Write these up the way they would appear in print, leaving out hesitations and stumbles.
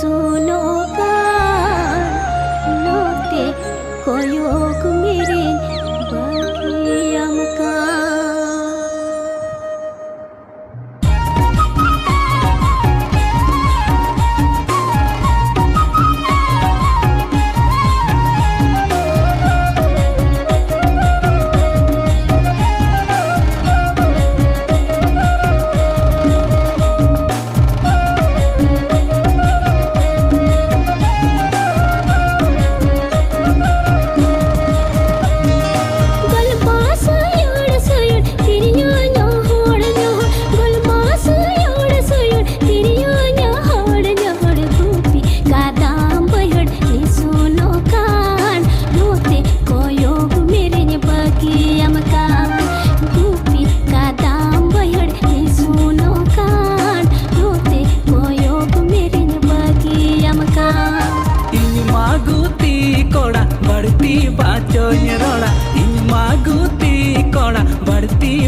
suno kan note koyok miring bagi yang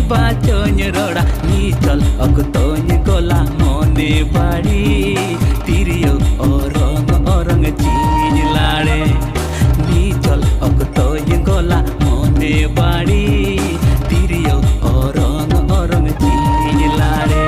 बाचोnya roda nichal akutonya gola mone badi tiriyo orang chini lade nichal akutonya gola mone badi tiriyo orang chini lade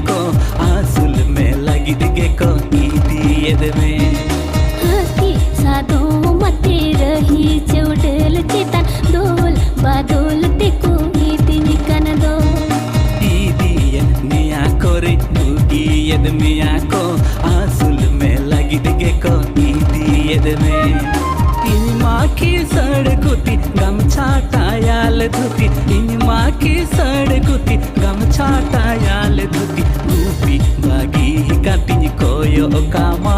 को आंसुल में लगी दिखे को ईद में हकी सादो मते रही चौडल चितन दोल बादोल तिको ईद निकन दो ईदियन निया कोरे ईद मिया को आंसुल में लगी दिखे को ईद में इन माँ की सड़कुती गमछा टायाल धुती इन माँ की सड़कुती गमछा टायाल धुती गुपी बागी कातिनी कोयो कामा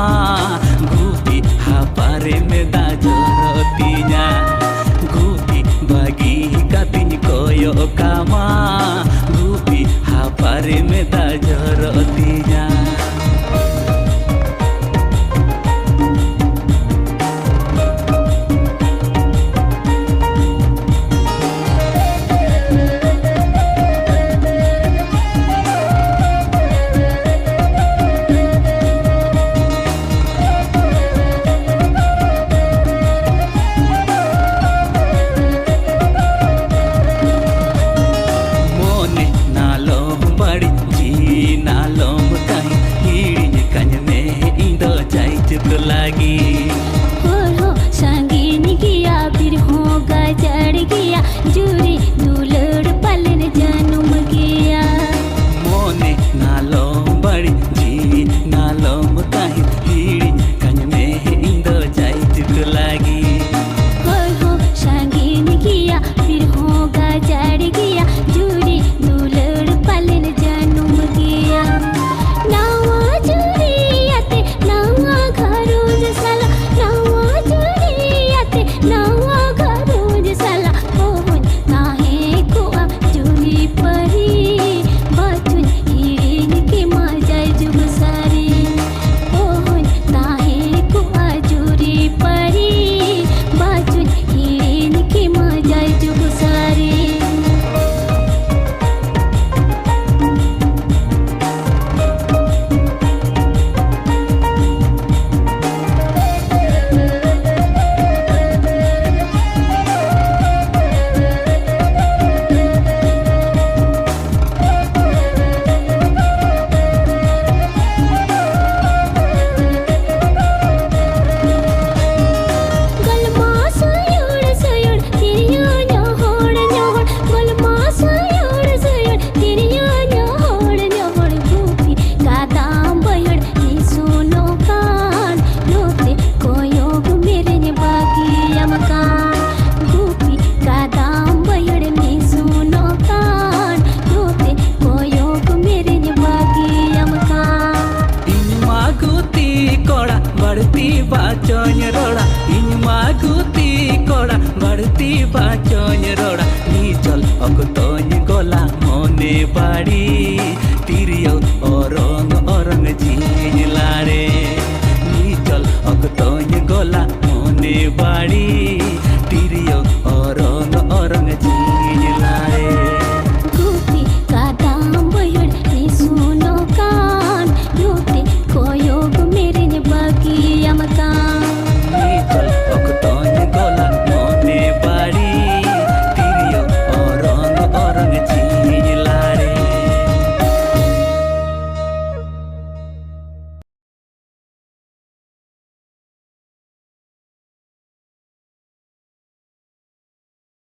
गुपी हापारे में दाजोरतिnya गुपी बागी कातिनी कोयो कामा गुपी हापारे में दाजोरतिnya बढ़ती बाचोन रोड़ा इन मागुती कोड़ा बढ़ती बाचोन रोड़ा नीचल अकतोन गोला मने बाड़ी तिरियो और